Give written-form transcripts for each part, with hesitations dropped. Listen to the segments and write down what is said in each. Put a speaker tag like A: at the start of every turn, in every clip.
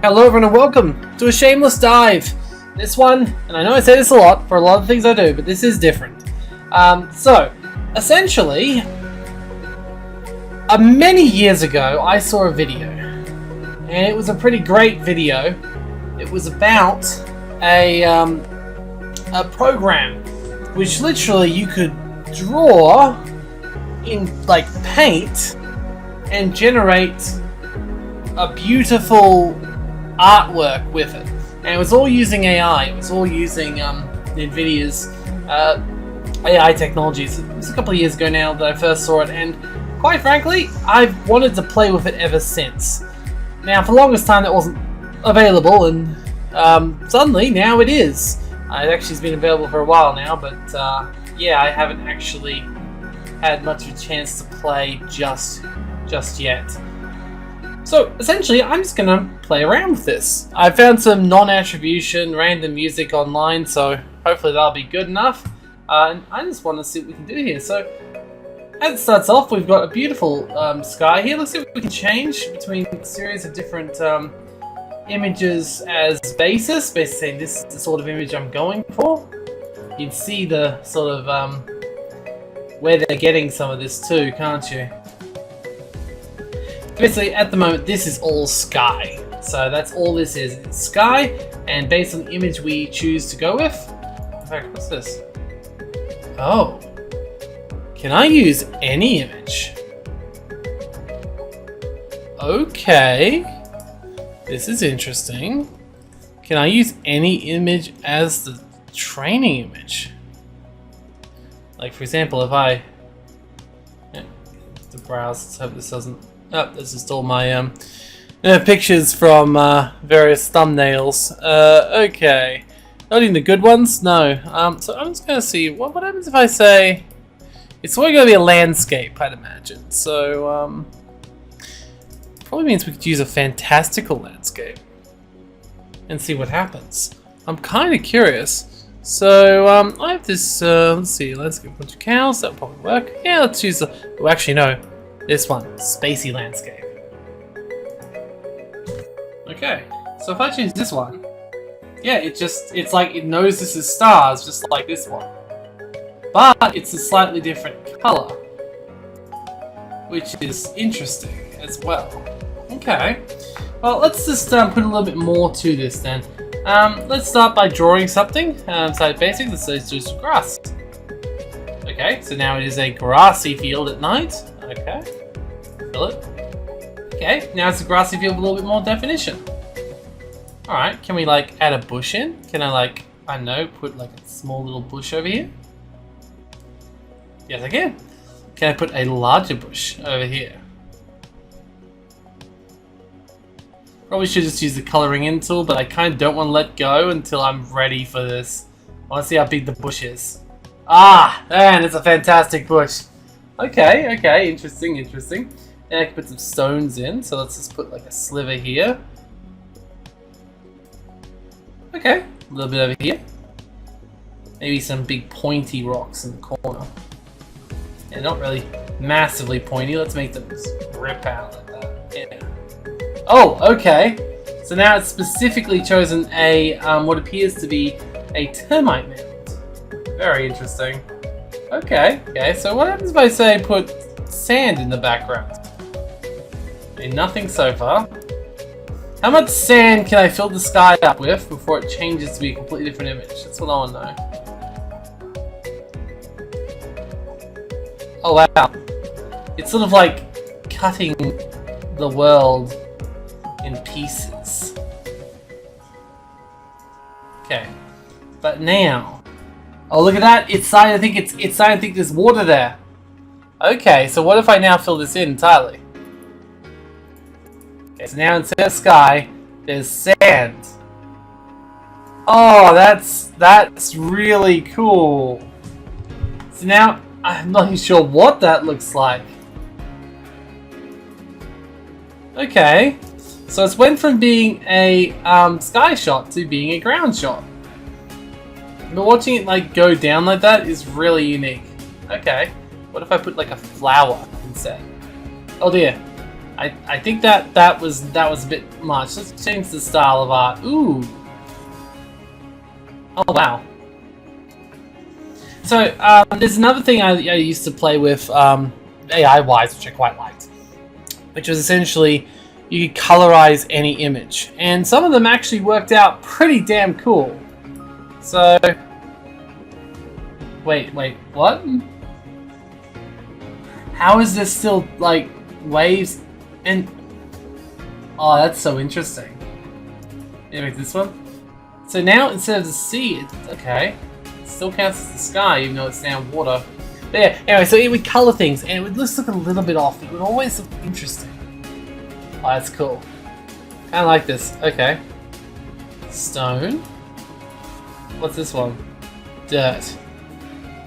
A: Hello everyone and welcome to a Shameless Dive. This one, and I know I say this a lot for a lot of things I do, but this is different. So, essentially, many years ago I saw a video, and it was a pretty great video. It was about a program which literally you could draw in like paint and generate a beautiful artwork with it, and it was all using AI. It was all using Nvidia's AI technologies. It was a couple of years ago now that I first saw it, and quite frankly, I've wanted to play with it ever since. Now, for the longest time, that wasn't available, and suddenly now it is. It actually has been available for a while now, but yeah, I haven't actually had much of a chance to play just yet. So essentially, I'm just gonna play around with this. I found some non-attribution random music online, so hopefully that'll be good enough. And I just want to see what we can do here. So as it starts off, we've got a beautiful sky here. Let's see if we can change between a series of different images as basis. Basically saying this is the sort of image I'm going for. You can see the sort of where they're getting some of this too, can't you? Basically, at the moment, this is all sky. So that's all this is. It's sky, and based on the image we choose to go with. In fact, what's this? Oh. Can I use any image? Okay. This is interesting. Can I use any image as the training image? Like, for example, if I... Yeah, to browse, let's hope this doesn't... Oh, this is all my pictures from various thumbnails. Okay. Not even the good ones? No. So I'm just going to see, what happens if I say... It's probably going to be a landscape, I'd imagine. So, probably means we could use a fantastical landscape. And see what happens. I'm kind of curious. So, I have this, let's see, landscape, bunch of cows, that'll probably work. Yeah, let's use the... Oh, actually, no. This one, spacey landscape. Okay, so if I choose this one, yeah, it's like it knows this is stars, just like this one. But it's a slightly different color, which is interesting as well. Okay, well, let's just put a little bit more to this then. Let's start by drawing something. So basic, let's do some grass. Okay, so now it is a grassy field at night. Okay, fill it. Okay, now it's a grassy field with a little bit more definition. Alright, can we like add a bush in? Can I like, I don't know, put like a small little bush over here? Yes, I can. Can I put a larger bush over here? Probably should just use the coloring in tool, but I kind of don't want to let go until I'm ready for this. I want to see how big the bush is. Ah, man, it's a fantastic bush. Okay, okay, interesting. And I can put some stones in, so let's just put like a sliver here. Okay, a little bit over here. Maybe some big pointy rocks in the corner. Yeah, not really massively pointy. Let's make them just rip out like that. Yeah. Oh, okay. So now it's specifically chosen a what appears to be a termite mound. Very interesting. Okay, so what happens if I say put sand in the background? Okay, nothing so far. How much sand can I fill the sky up with before it changes to be a completely different image? That's what I want to know. Oh wow. It's sort of like cutting the world in pieces. Okay. But now... Oh, look at that! It's starting to think there's water there. Okay, so what if I now fill this in entirely? Okay, so now instead of sky, there's sand. Oh, that's really cool. So now I'm not even sure what that looks like. Okay, so it's went from being a sky shot to being a ground shot. But watching it like go down like that is really unique. Okay, what if I put like a flower instead? Oh dear, I think that was a bit much. Let's change the style of art. Ooh. Oh wow. So there's another thing I used to play with AI-wise, which I quite liked, which was essentially you could colorize any image, and some of them actually worked out pretty damn cool. So wait, what? How is this still like waves? And oh, that's so interesting. Anyway, this one. So now instead of the sea, okay, it still counts as the sky, even though it's now water. But yeah. Anyway, so it would color things, and it would just look a little bit off. It would always look interesting. Oh, that's cool. Kind of like this. Okay. Stone. What's this one? Dirt.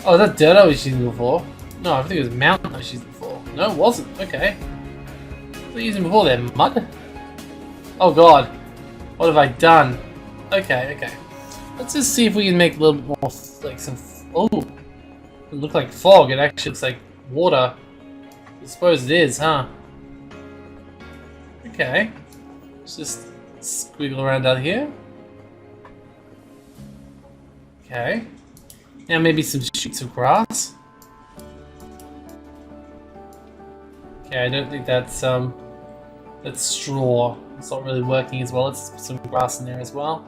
A: Oh, is that dirt I was using before? No, I think it was mountain I was using before. No, it wasn't. Okay. What were you using before then? Mud? Oh god. What have I done? Okay, okay. Let's just see if we can make a little bit more, like some... Oh! It looked like fog. It actually looks like water. I suppose it is, huh? Okay. Let's just squiggle around out here. Okay. Now maybe some shoots of grass. Okay, I don't think that's straw. It's not really working as well. Let's put some grass in there as well.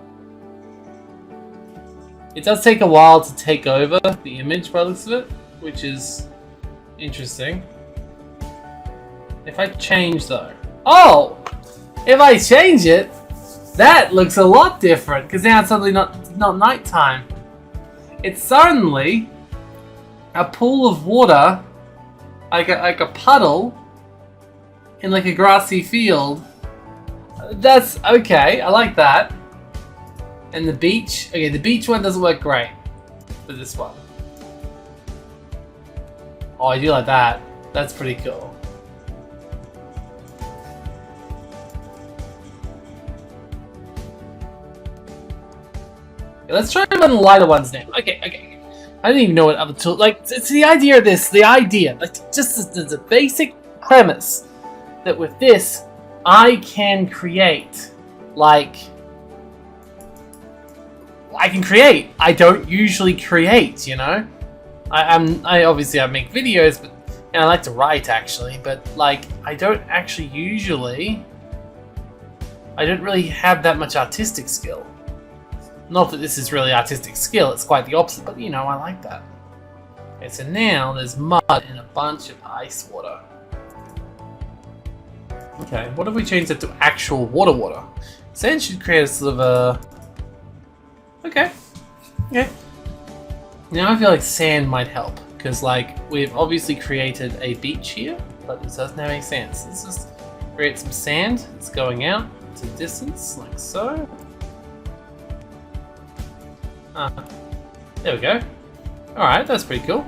A: It does take a while to take over the image by the looks of it, which is interesting. If I change though... Oh! If I change it, that looks a lot different, because now it's suddenly not nighttime. It's suddenly a pool of water, like a puddle, in like a grassy field. That's okay, I like that. And the beach, okay, the beach one doesn't work great for this one. Oh, I do like that. That's pretty cool. Okay, let's try one of the lighter ones now. Okay, okay. I didn't even know what other tool. Like, it's the idea of this. The idea, like, just the basic premise that with this, I can create, like, I can create. I don't usually create, you know. I obviously I make videos, but and I like to write actually, but like I don't actually usually. I don't really have that much artistic skill. Not that this is really artistic skill. It's quite the opposite, but you know I like that. Okay, so now there's mud and a bunch of ice water. Okay, what if we change that to actual water? Sand should create a sort of a... Okay. Okay. Now I feel like sand might help, because like we've obviously created a beach here, but it doesn't have any sand. So let's just create some sand. It's going out to distance, like so. There we go. Alright, that's pretty cool.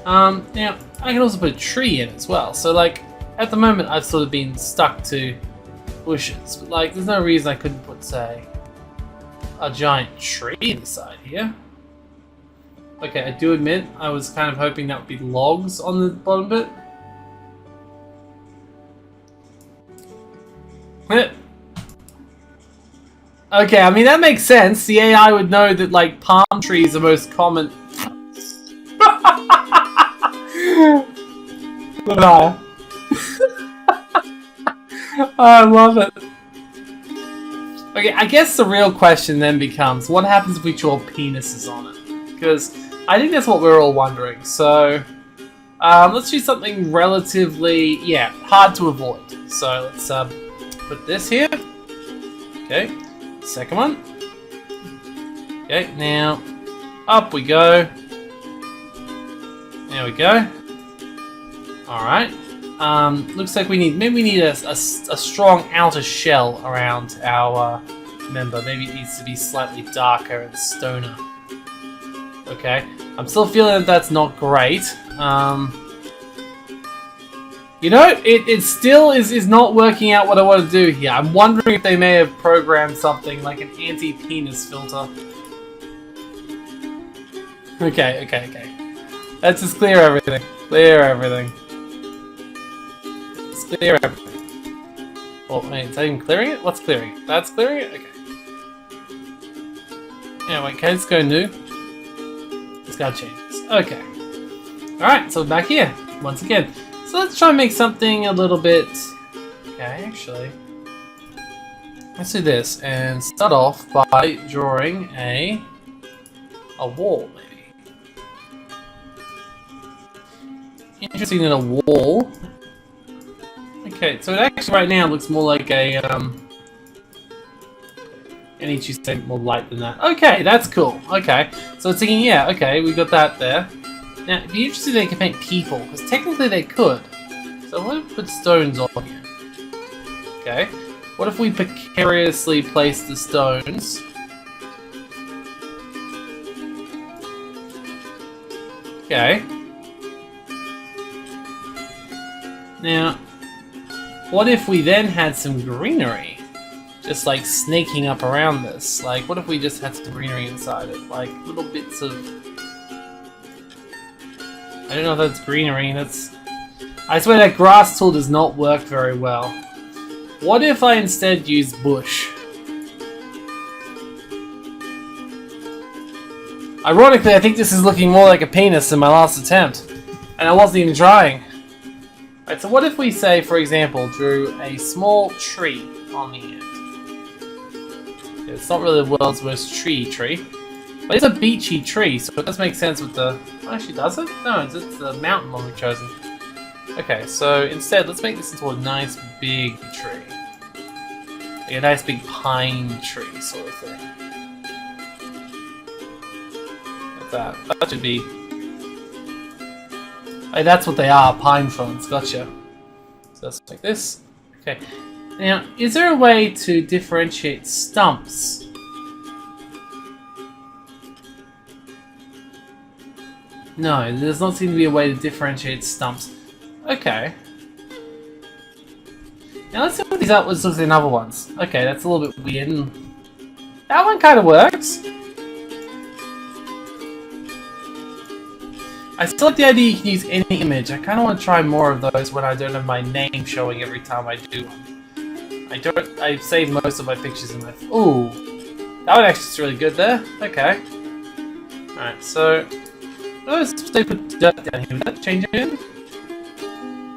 A: Now, I can also put a tree in as well. So like, at the moment I've sort of been stuck to bushes, but like there's no reason I couldn't put, say, a giant tree inside here. Okay, I do admit I was kind of hoping that would be logs on the bottom bit. Okay, I mean that makes sense. The AI would know that like palm trees are most common. I love it. Okay, I guess the real question then becomes, what happens if we draw penises on it? Because I think that's what we're all wondering. So, let's do something relatively, yeah, hard to avoid. So let's put this here. Okay, second one. Okay, now up we go. There we go. All right. Looks like maybe we need a strong outer shell around our member. Maybe it needs to be slightly darker and stoner. Okay, I'm still feeling that that's not great. You know, it still is not working out what I want to do here. I'm wondering if they may have programmed something like an anti-penis filter. Okay. Let's just clear everything. Clear everything. Clear everything. Oh, wait, is that even clearing it? What's clearing it? That's clearing it? Okay. Yeah, wait, okay, let's go new. Let's go change this. Okay. Alright, so back here, once again. So let's try and make something a little bit... Okay, actually... Let's do this, and start off by drawing a wall, maybe. Interesting in a wall. Okay, so it actually right now looks more like a, I need to say more light than that. Okay, that's cool. Okay, so it's thinking, yeah, okay, we got that there. Now, it'd be interesting if they could paint people, because technically they could. So what if we put stones on here? Okay, what if we precariously place the stones? Okay. Now, what if we then had some greenery? Just like snaking up around this. Like, what if we just had some greenery inside it? Like, little bits of... I don't know if that's greenery, that's... I swear that grass tool does not work very well. What if I instead use bush? Ironically, I think this is looking more like a penis than my last attempt. And I wasn't even trying. Alright, so what if we say, for example, drew a small tree on the end? It's not really the world's most tree, but it's a beachy tree, so it does make sense with the... Oh, actually, does it? No, it's the mountain one we've chosen. Okay, so instead, let's make this into a nice big tree. Like a nice big pine tree sort of thing. Like that. That should be... Hey, that's what they are, pine fronds, gotcha. So let's make this. Okay. Now, is there a way to differentiate stumps? No, there does not seem to be a way to differentiate stumps. Okay. Now let's see what these outwards looks like in other ones. Okay, that's a little bit weird. That one kind of works. I still like the idea you can use any image. I kind of want to try more of those when I don't have my name showing every time I do one. I save most of my pictures in my... Ooh! That one actually is really good there. Okay. Alright, so... Let's say put dirt down here. Would that change it in?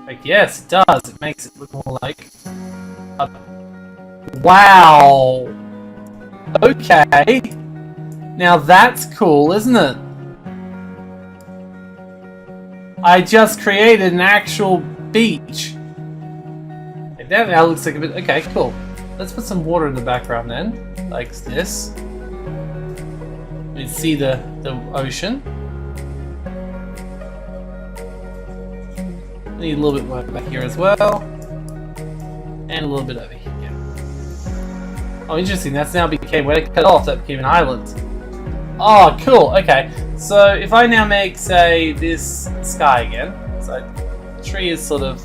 A: Like, yes, it does. It makes it look more like... Wow! Okay! Now that's cool, isn't it? I just created an actual beach. That now looks like a bit... Okay, cool. Let's put some water in the background then. Like this. You see the ocean. Need a little bit more back here as well. And a little bit over here. Oh, interesting. That's now became... When it cut off, that became an island. Oh, cool. Okay. So, if I now make, say, this sky again. So, the tree is sort of...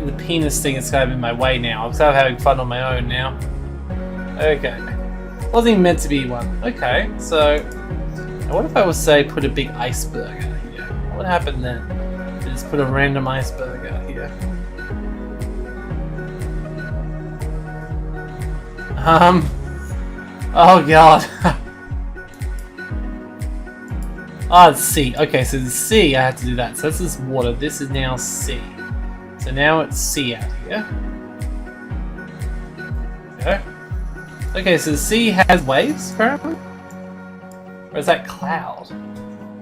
A: The penis thing is kind of in my way now. I'm sort of having fun on my own now. Okay. Wasn't even meant to be one. Okay, so... Now what if I was, say, put a big iceberg out here? What would happen then? Just put a random iceberg out here. Oh god. Oh, it's sea. Okay, so the sea, I have to do that. So this is water. This is now sea. So now it's sea out here. Okay. Okay, so the sea has waves, apparently? Or is that cloud?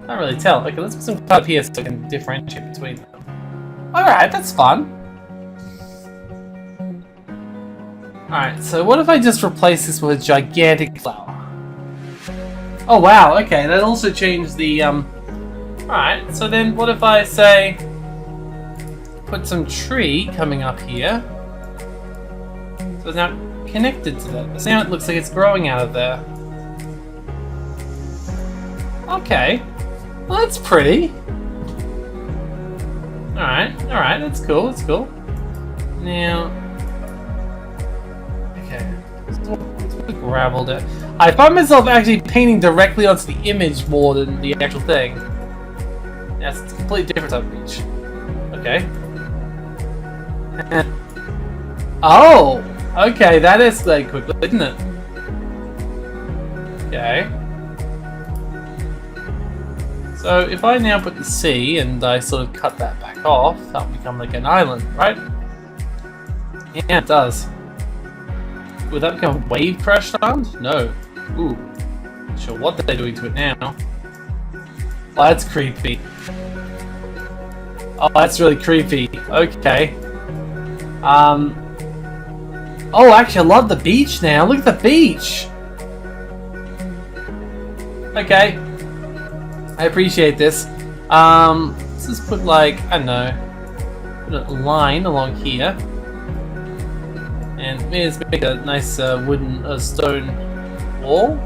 A: Can't really tell. Okay, let's put some cloud here so I can differentiate between them. Alright, that's fun. Alright, so what if I just replace this with a gigantic flower? Oh wow, okay, that also changed the, Alright, so then what if I say... Put some tree coming up here. So it's now connected to that. So now it looks like it's growing out of there. Okay. Well, that's pretty. Alright, that's cool, that's cool. Now... Okay. Let's put gravel there. I find myself actually painting directly onto the image more than the actual thing. That's a completely different type of beach. Okay. Oh! Okay, that escalated quickly, didn't it? Okay. So if I now put the C and I sort of cut that back off, that'll become like an island, right? Yeah, it does. Would that become a wave crash sound? No. Ooh. Not sure what they're doing to it now. Oh, that's creepy. Oh, that's really creepy. Okay. Oh, actually, I love the beach now. Look at the beach. Okay. I appreciate this. Let's just put like, I don't know, put a line along here. And maybe let's make a nice wooden stone wall.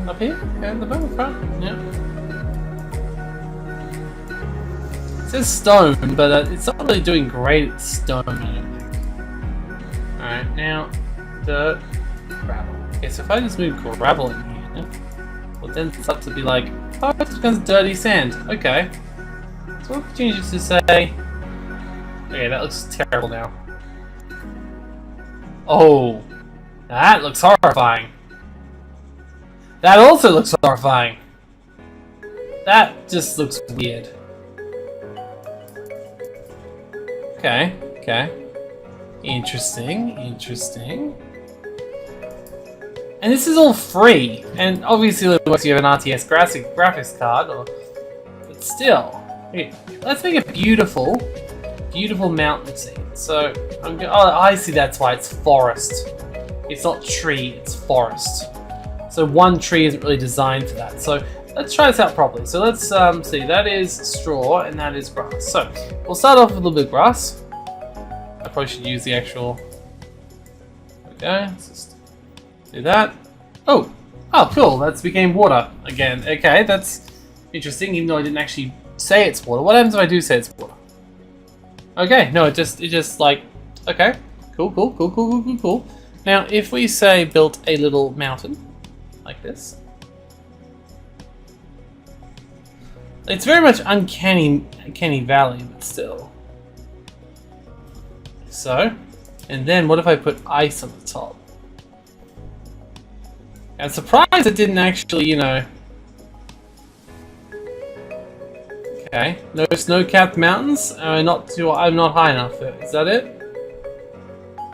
A: Up here? Okay, in the back, front. Yeah. It says stone, but it's not really doing great at stone, I don't think. Alright, now dirt, gravel. Okay, so if I just move gravel in here, well then it's up to be like, oh, it becomes dirty sand. Okay. So what could change it to say? Okay, that looks terrible now. Oh, that looks horrifying. That also looks horrifying. That just looks weird. Okay, okay. Interesting, interesting. And this is all free, and obviously unless you have an RTS graphics card, but still. Okay, let's make a beautiful, beautiful mountain scene. So, oh, I see that's why it's forest. It's not tree, it's forest. So one tree isn't really designed for that. So let's try this out properly. So let's see, that is straw and that is grass. So we'll start off with a little bit of grass. I probably should use the actual, okay, let's just do that. Oh, cool, that's became water again. Okay, that's interesting, even though I didn't actually say it's water. What happens if I do say it's water? Okay, no, it just like, okay, cool. Now, if we say built a little mountain, like this, it's very much uncanny valley, but still. So, and then what if I put ice on the top? I'm surprised it didn't actually, you know. Okay, no snow-capped mountains. I'm not high enough. Is that it?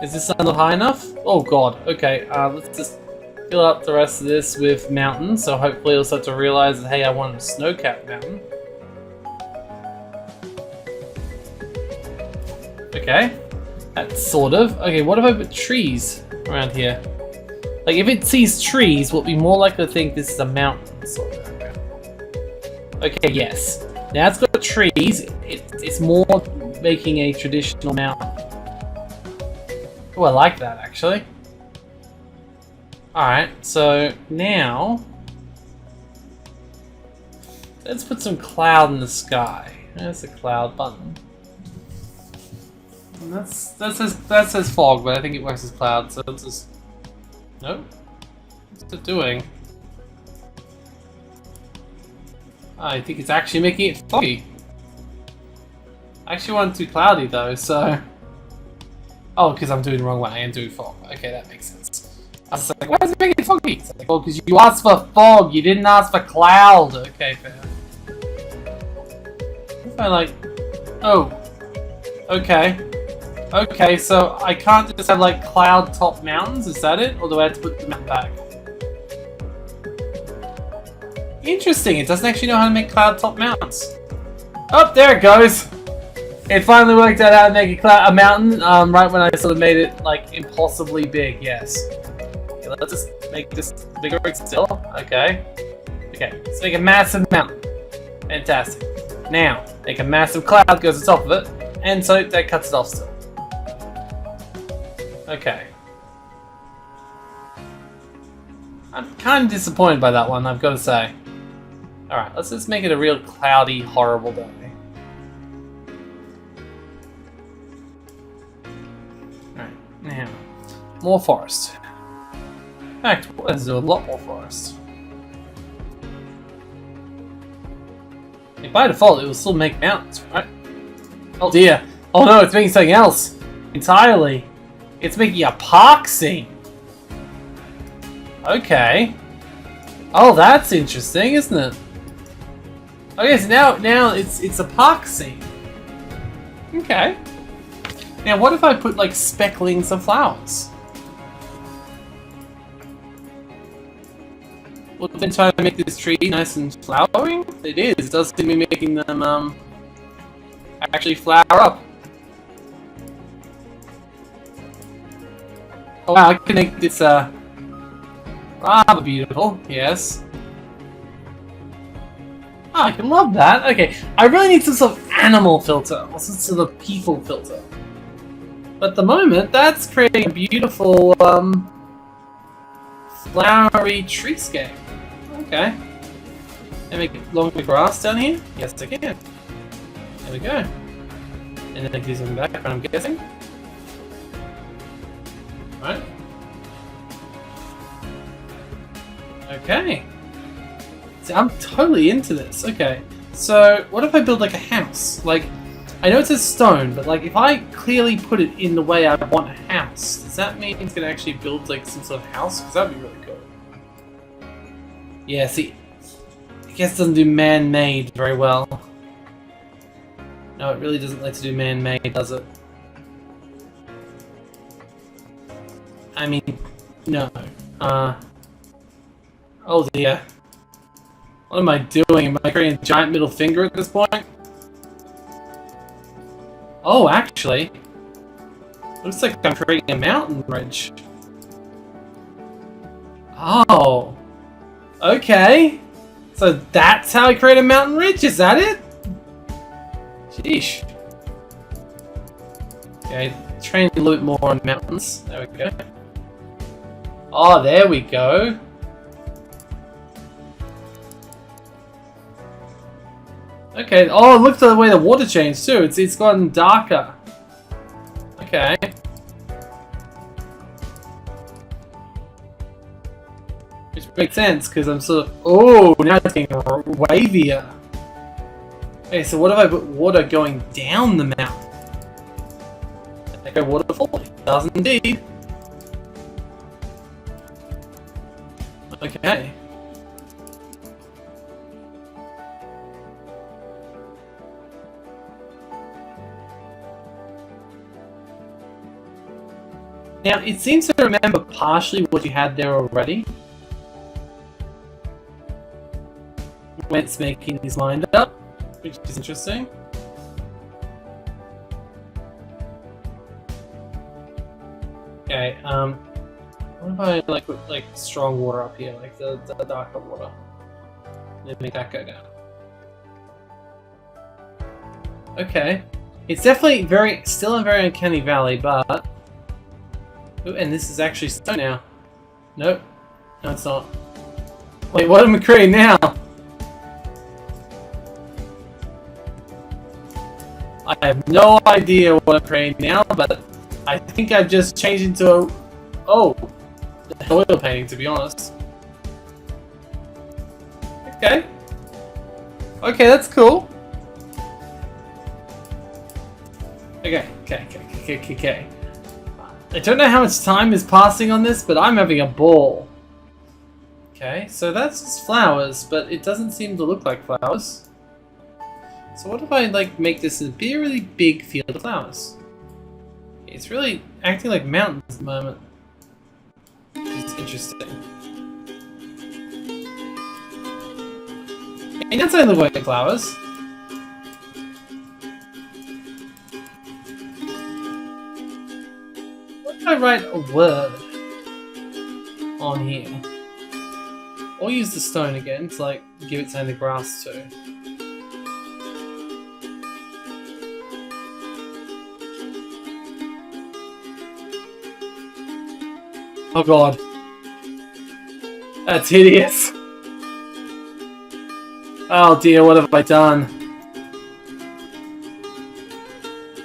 A: Is this not high enough? Oh god. Okay. Let's just fill up the rest of this with mountains. So hopefully it'll start to realize that hey, I want a snow-capped mountain. Okay. That's sort of. Okay. What if I put trees around here? Like if it sees trees, will it be more likely to think this is a mountain? Sort of. Okay. Yes. Now it's got trees, it's more making a traditional mountain. Oh, I like that actually. Alright, so now let's put some cloud in the sky. There's the cloud button. And that says fog, but I think it works as cloud, so let's just... Nope. What's it doing? I think it's actually making it foggy. I actually want it to be cloudy though, so... Oh, because I'm doing the wrong one. I am doing fog. Okay, that makes sense. I was like, why is it making it foggy? It's like, well, because you asked for fog, you didn't ask for cloud. Okay, fair. If I like... Oh. Okay. Okay, so I can't just have like cloud top mountains, is that it? Or do I have to put the mountain back? Interesting, it doesn't actually know how to make cloud top mountains. Oh, there it goes! It finally worked out how to make a mountain, right when I sort of made it, like, impossibly big, yes. Okay, let's just make this bigger still. Okay. Okay, let's make a massive mountain. Fantastic. Now, make a massive cloud goes on top of it, and so that cuts it off still. Okay. I'm kind of disappointed by that one, I've got to say. Alright, let's just make it a real cloudy, horrible day. Alright, now, more forest. In fact, let's do a lot more forest. By default, it will still make mountains, right? Oh dear. Oh no, it's making something else. entirely. It's making a park scene. Okay. Oh, that's interesting, isn't it? Okay, so now it's a park scene. Okay. Now, what if I put like specklings of flowers? Well, then try to make this tree nice and flowering. It is. It does seem to be making them actually flower up. Oh wow, I can make this rather beautiful. Yes. Oh, I can love that. Okay, I really need some sort of animal filter, or some sort of people filter. But at the moment, that's creating a beautiful flowery treescape. Okay. Can I make longer grass down here? Yes, I can. There we go. And then these in the background, I'm guessing. Right. Okay. See, I'm totally into this. Okay. So, what if I build like a house? Like, I know it says stone, but like if I clearly put it in the way I want a house, does that mean it's gonna actually build like some sort of house? Because that'd be really cool. Yeah, see, I guess it doesn't do man-made very well. No, it really doesn't like to do man-made, does it? I mean, no. Oh dear. What am I doing? Am I creating a giant middle finger at this point? Oh, actually. Looks like I'm creating a mountain ridge. Oh. Okay. So that's how I create a mountain ridge? Is that it? Sheesh. Okay, train a little bit more on mountains. There we go. Oh, there we go. Okay. Oh, look at the way the water changed too. It's gotten darker. Okay. Which makes sense because I'm sort of. Oh, now it's getting wavier. Okay, so what if I put water going down the mountain? Like a waterfall? It does indeed. Okay. Now, it seems to remember partially what you had there already. When it's making these lined up, which is interesting. Okay, what if I like put like strong water up here, like the darker water? And make that go down. Okay. It's definitely still a very uncanny valley, but ooh, and this is actually stone now. Nope. No, it's not. Wait, what am I creating now? I have no idea what I'm creating now, but I think I've just changed into a... Oh! An oil painting, to be honest. Okay. Okay, that's cool. Okay. I don't know how much time is passing on this, but I'm having a ball. Okay, so that's just flowers, but it doesn't seem to look like flowers. So what if I like make this a really big field of flowers? It's really acting like mountains at the moment. It's interesting. And that's only look like flowers. What if I write a word on here? Or use the stone again to like give it something to grass to. Oh god. That's hideous. Oh dear, what have I done?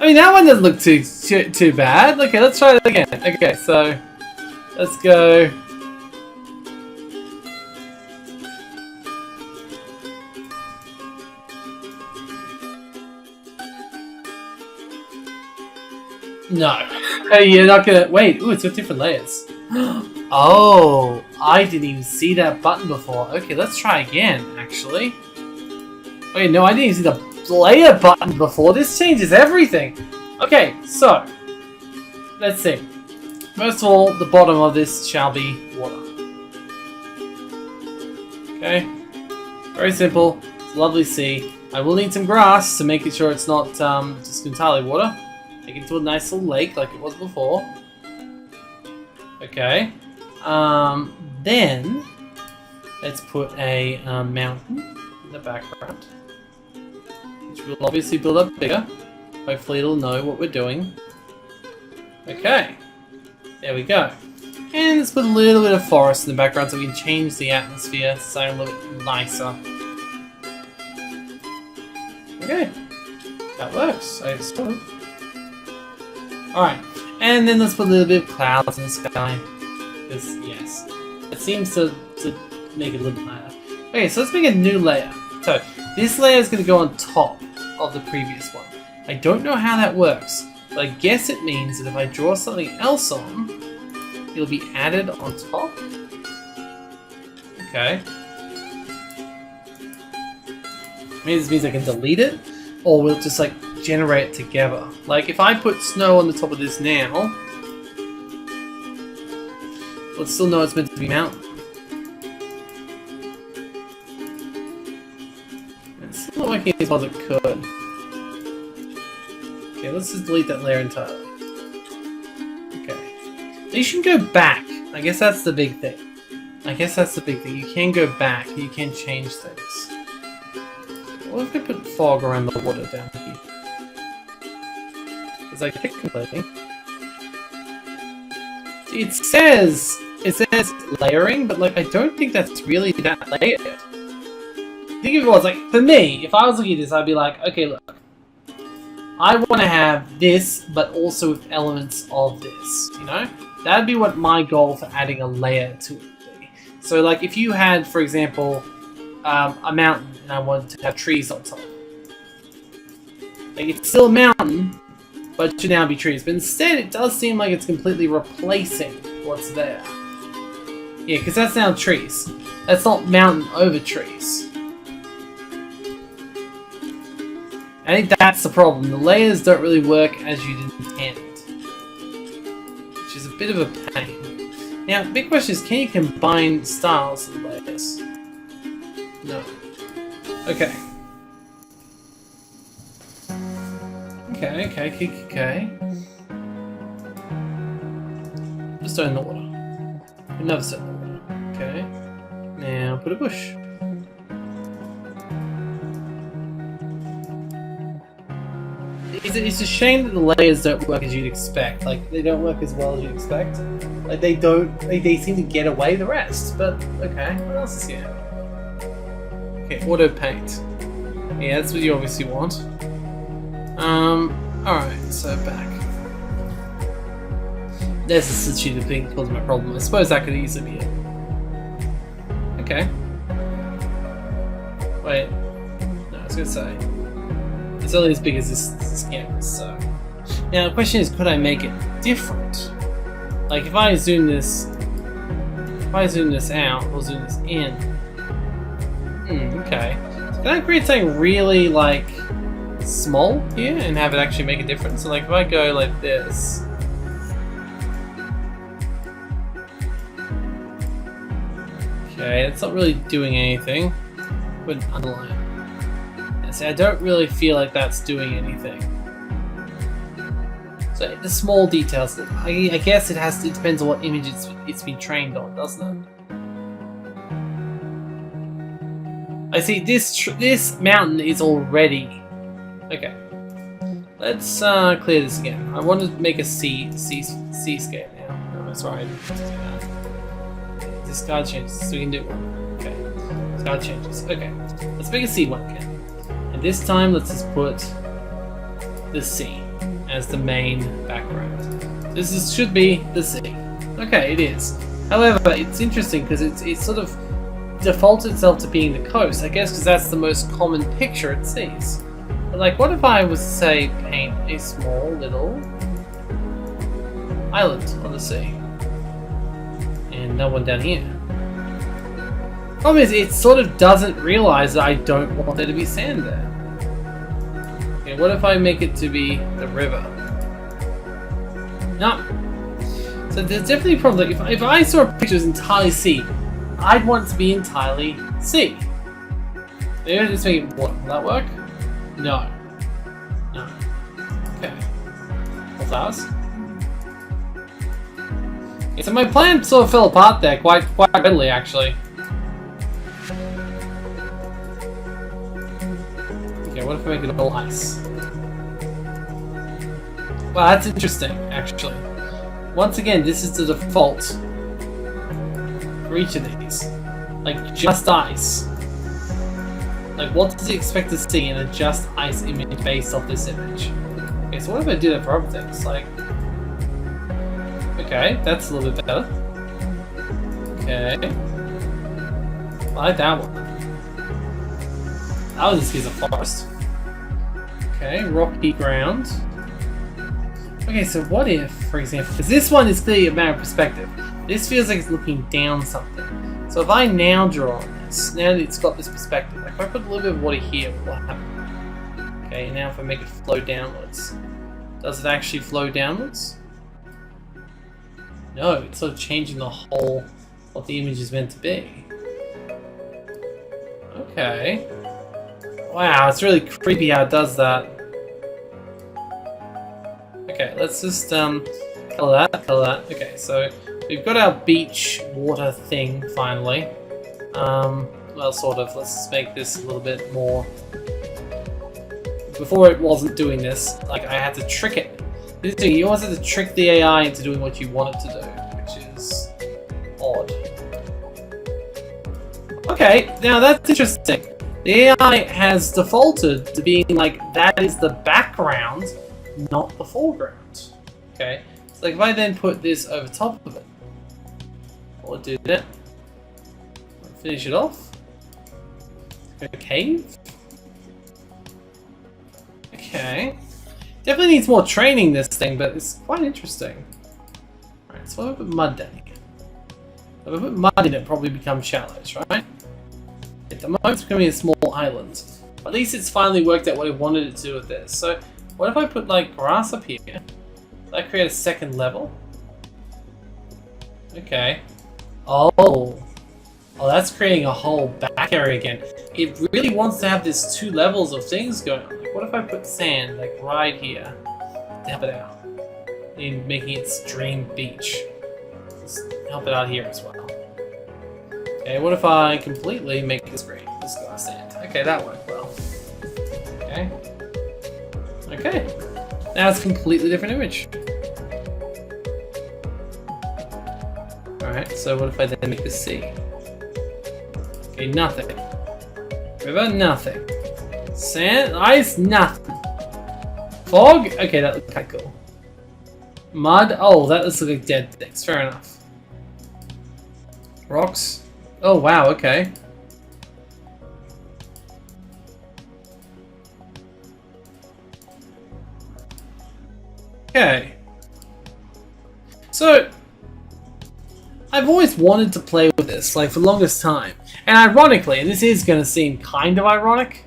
A: I mean, that one doesn't look too bad. Okay, let's try it again. Okay, so let's go. No. You're not gonna wait. Ooh, it's got different layers. Oh, I didn't even see that button before. Okay, let's try again. Actually, wait, no, I didn't even see the layer button before. This changes everything. Okay, so let's see. First of all, the bottom of this shall be water. Okay, very simple. It's a lovely sea. I will need some grass to make it sure it's not just entirely water. Make it into a nice little lake like it was before. Okay. Then let's put a mountain in the background, which will obviously build up bigger. Hopefully it'll know what we're doing. Okay. There we go. And let's put a little bit of forest in the background so we can change the atmosphere to something a little bit nicer. Okay. That works, I suppose. Alright. And then let's put a little bit of clouds in the sky. Because, yes. It seems to make it a little bit lighter. Okay, so let's make a new layer. So, this layer is going to go on top of the previous one. I don't know how that works. But I guess it means that if I draw something else on, it'll be added on top. Okay. Maybe this means I can delete it, or we'll just like generate it together. Like if I put snow on the top of this now, we'll still know it's meant to be mountain. It's still not working as well as it could. Okay, let's just delete that layer entirely. Okay. You should go back. I guess that's the big thing. You can go back. You can change things. What if we put fog around the water down here? Because I technically... It says layering, but like I don't think that's really that layered. Think of it was like, for me, if I was looking at this, I'd be like, okay, look. I want to have this, but also with elements of this, you know? That'd be what my goal for adding a layer to it would be. So, like, if you had, for example, a mountain, and I wanted to have trees on top. Like, it's still a mountain, but it should now be trees. But instead, it does seem like it's completely replacing what's there. Yeah, because that's now trees. That's not mountain over trees. I think that's the problem. The layers don't really work as you'd intend. Which is a bit of a pain. Now, the big question is, can you combine styles of layers? No. Okay. Okay. Put a stone in the water. Another stone in the water. Okay. Now, put a bush. It's a shame that the layers don't work as you'd expect. Like, they don't work as well as you'd expect. Like, they seem to get away the rest. But, okay, what else is here? Okay, auto paint. Yeah, that's what you obviously want. Alright, so back. There's the stupid thing causing my problem. I suppose that could easily be it. Okay. Wait. No, I was gonna say. It's only as big as this canvas, so. Now the question is, could I make it different? Like if I zoom this out, or zoom this in. Okay. So can I create something really like small here and have it actually make a difference? So like if I go like this. Okay, it's not really doing anything. Put an underline. See, I don't really feel like that's doing anything. So the small details. I guess it depends on what image it's been trained on, doesn't it? I see this mountain is already okay. Let's clear this again. I want to make a seascape now. No, sorry, I didn't do that. Discard changes, so we can do one. Okay, discard changes. Okay, let's make a sea one again. And this time, let's just put the sea as the main background. This should be the sea. Okay, it is. However, it's interesting because it sort of defaults itself to being the coast, I guess because that's the most common picture it sees. But like, what if I was to say paint a small little island on the sea. And no one down here. Problem is, it sort of doesn't realize that I don't want there to be sand there. Okay, what if I make it to be the river? No. So there's definitely a problem. Like if I saw a picture that was entirely sea, I'd want it to be entirely sea. Maybe I just make it water. Will that work? No. No. Okay. More flowers. Okay, so my plan sort of fell apart there quite readily, actually. Okay, what if I make it all ice? Wow, that's interesting, actually. Once again, this is the default for each of these. Like, just ice. Like, what does it expect to see in a just ice image based off this image? Okay, so what if I do that for other things? Like, okay, that's a little bit better. Okay. I like that one. That one just gives a forest. Okay, rocky ground. Okay, so what if, for example, because this one is clearly a matter of perspective. This feels like it's looking down something. So if I now draw on this, now that it's got this perspective, like if I put a little bit of water here, what will happen? Okay, now if I make it flow downwards, does it actually flow downwards? No, it's sort of changing the whole, what the image is meant to be. Okay. Wow, it's really creepy how it does that. Okay, let's just color that. Okay, so we've got our beach water thing finally. Well, sort of. Let's just make this a little bit more. Before it wasn't doing this, like I had to trick it. This thing, you always have to trick the AI into doing what you want it to do, which is odd. Okay, now that's interesting. The AI has defaulted to being like that is the background, not the foreground. Okay, so like if I then put this over top of it, or do that, finish it off. A cave. Okay, definitely needs more training this thing, but it's quite interesting. Alright, so what if I put mud down here? If I put mud in it, probably become shallows, right? At the moment, it's going to be a small island. At least it's finally worked out what I wanted it to do with this. So, what if I put like grass up here? Does that create a second level? Okay. Oh, that's creating a whole back area again. It really wants to have this 2 levels of things going on. Like, what if I put sand like right here to help it out in making its dream beach? Let's help it out here as well. Okay, what if I completely make this green? This guy's sand. Okay, that worked well. Okay. Okay. Now it's a completely different image. Alright, so what if I then make this sea? Okay, nothing. River, nothing. Sand, ice, nothing. Fog? Okay, that looks kind of cool. Mud? Oh, that looks like dead things. Fair enough. Rocks? Oh, wow, okay. Okay. So, I've always wanted to play with this, like, for the longest time. And ironically, and this is going to seem kind of ironic,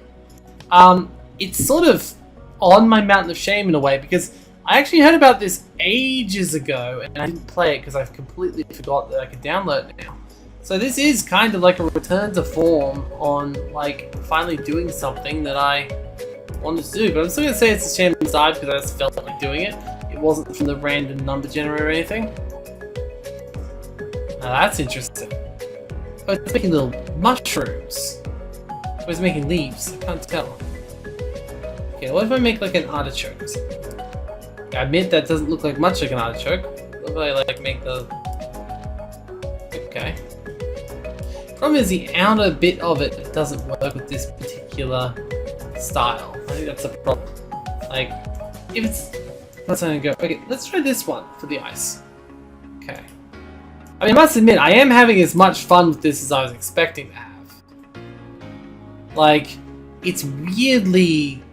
A: it's sort of on my mountain of shame in a way, because I actually heard about this ages ago, and I didn't play it because I've completely forgot that I could download it now. So this is kind of like a return to form on, like, finally doing something that I wanted to do. But I'm still going to say it's a Shameless Dive because I just felt like doing it. It wasn't from the random number generator or anything. Now that's interesting. Oh, it's making little mushrooms. Oh, it's making leaves. I can't tell. Okay, what if I make like an artichoke or something? I admit that doesn't look like much like an artichoke. What if I like make the... Okay. Problem is the outer bit of it doesn't work with this particular style. I think that's a problem. Like, if it's... Let's go. Okay, let's try this one for the ice. Okay. I mean, I must admit, I am having as much fun with this as I was expecting to have. Like, it's weirdly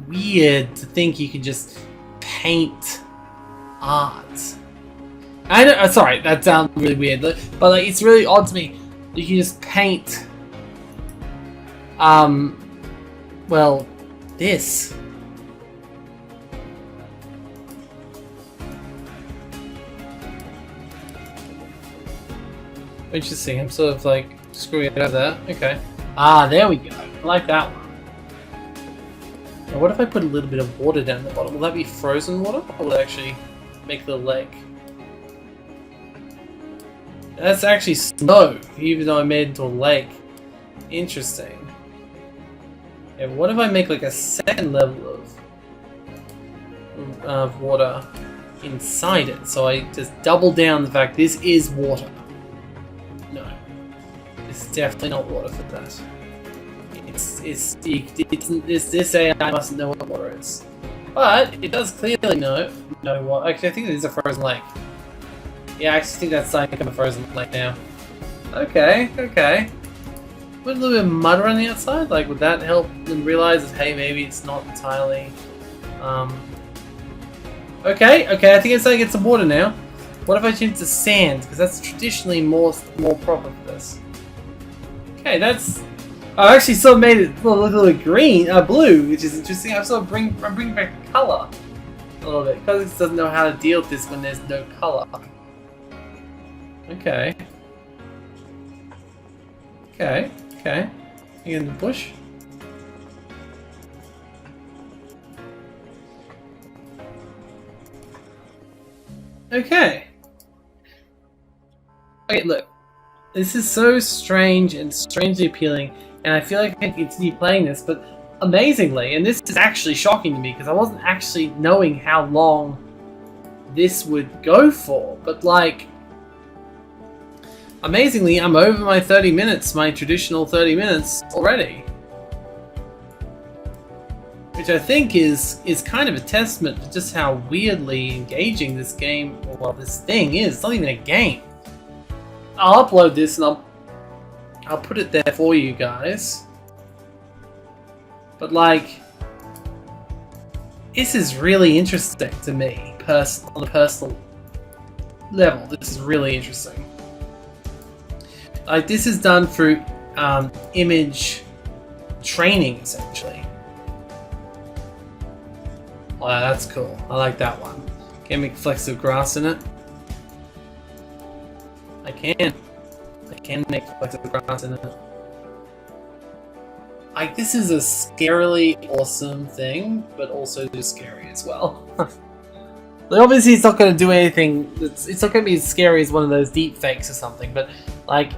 A: weird to think you can just paint art. I know, sorry, that sounds really weird, but like it's really odd to me. You can just paint, well, this. Interesting. I'm sort of like screwing it over there. Okay. Ah, there we go. I like that one. Now, what if I put a little bit of water down the bottom? Will that be frozen water, or will it actually make the lake? That's actually snow, even though I made it into a lake. Interesting. And what if I make like a second level of water inside it? So I just double down the fact this is water. No, this is definitely not water for that. This AI mustn't know what water is, but it does clearly know what. Actually, I think it is a frozen lake. Yeah, I actually think that's starting to become a frozen lake now. Okay, okay. Put a little bit of mud around the outside. Like, would that help them realize that, hey, maybe it's not entirely. Okay, okay. I think it's starting to get some water now. What if I change to sand? Because that's traditionally more proper for this. Okay, that's. I actually sort of made it look a little bit green, blue, which is interesting. I'm sort of bringing back the color a little bit because it doesn't know how to deal with this when there's no color. Okay. Okay. Okay. You in the bush? Okay. Okay, look. This is so strange and strangely appealing, and I feel like I can continue playing this, but amazingly, and this is actually shocking to me because I wasn't actually knowing how long this would go for, but like, amazingly, I'm over my 30 minutes, my traditional 30 minutes already. Which I think is kind of a testament to just how weirdly engaging this game, well, this thing is. It's not even a game. I'll upload this and I'll put it there for you guys. But like, this is really interesting to me, on a personal level. This is really interesting. Like, this is done through image training, essentially. Oh, that's cool. I like that one. Can I make flecks of grass in it? I can make flecks of grass in it. Like, this is a scarily awesome thing, but also just scary as well. Like, obviously, it's not going to do anything. It's not going to be as scary as one of those deep fakes or something. But like,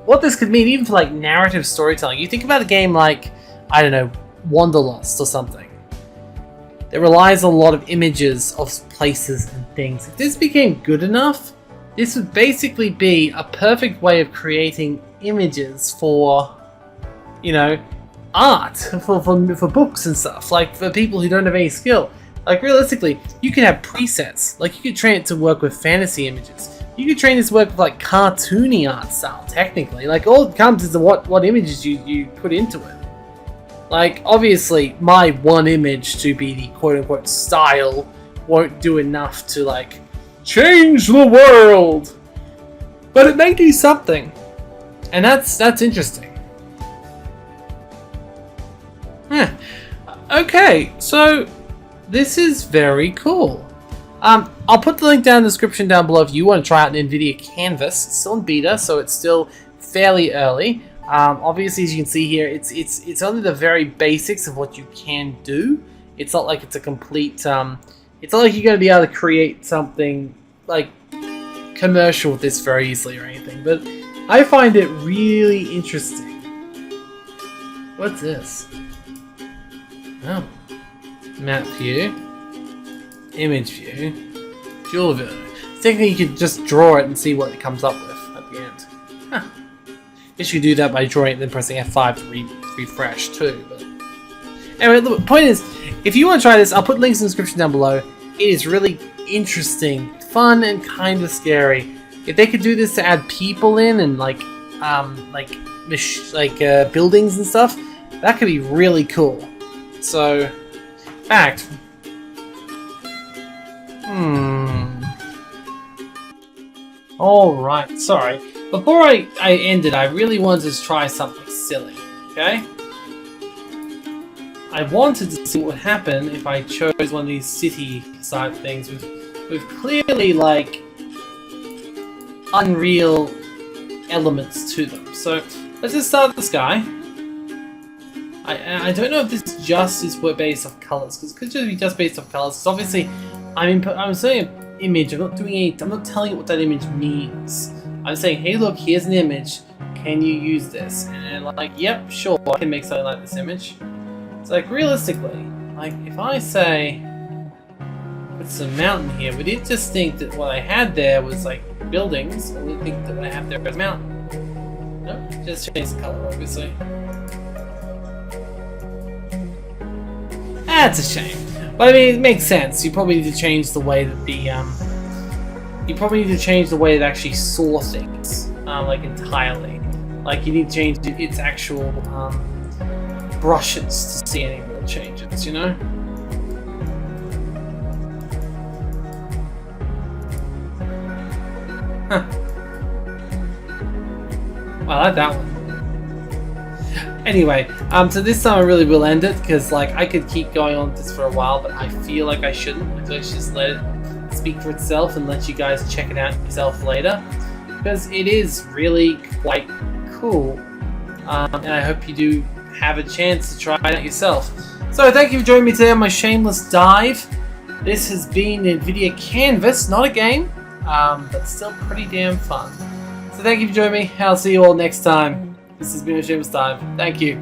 A: what this could mean, even for like narrative storytelling. You think about a game like, I don't know, Wanderlust or something. It relies on a lot of images of places and things. If this became good enough, this would basically be a perfect way of creating images for, you know, art, for books and stuff, like for people who don't have any skill. Like, realistically, you could have presets. Like, you could train it to work with fantasy images. You could train this to work with like cartoony art style, technically. Like, all it comes is to what images you put into it. Like, obviously, my one image to be the quote-unquote style won't do enough to, like, change the world! But it may do something. And that's interesting. Okay, so this is very cool. I'll put the link down in the description down below if you want to try out an Nvidia Canvas. It's still in beta, so it's still fairly early. Obviously, as you can see here, it's only the very basics of what you can do. It's not like it's a complete. It's not like you're going to be able to create something like commercial with this very easily or anything. But I find it really interesting. What's this? Oh, map view, image view, dual view. Technically, you could just draw it and see what it comes up with at the end. Huh. Guess you do that by drawing it and then pressing F5 to refresh too. But anyway, the point is, if you want to try this, I'll put links in the description down below. It is really interesting, fun, and kind of scary. If they could do this to add people in and like buildings and stuff, that could be really cool. So, in fact, Alright, sorry. Before I ended, I really wanted to try something silly, okay? I wanted to see what would happen if I chose one of these city side things with clearly, like, unreal elements to them. So, let's just start with the sky. I don't know if this just is based off colors, because it could just be just based off colors. Because obviously, I'm saying an image. I'm not telling you what that image means. I'm saying, hey, look, here's an image. Can you use this? And they're like, yep, sure, I can make something like this image. It's like, realistically, like if I say, put some mountain here, would it just think that what I had there was like buildings, or would it think that what I have there was a mountain? Nope, just change the color, obviously. That's a shame. But I mean, it makes sense. You probably need to change the way that you probably need to change the way that actually saw things, like entirely. Like you need to change its actual brushes to see any real changes, you know? Huh. Well, I like that one. Anyway, so this time I really will end it, because like I could keep going on with this for a while, but I feel like I shouldn't. I feel like I should just let it speak for itself and let you guys check it out yourself later, because it is really quite cool, and I hope you do have a chance to try it out yourself. So thank you for joining me today on my Shameless Dive. This has been Nvidia Canvas, not a game, but still pretty damn fun. So thank you for joining me. I'll see you all next time. This has been a Shameless Dive. Thank you.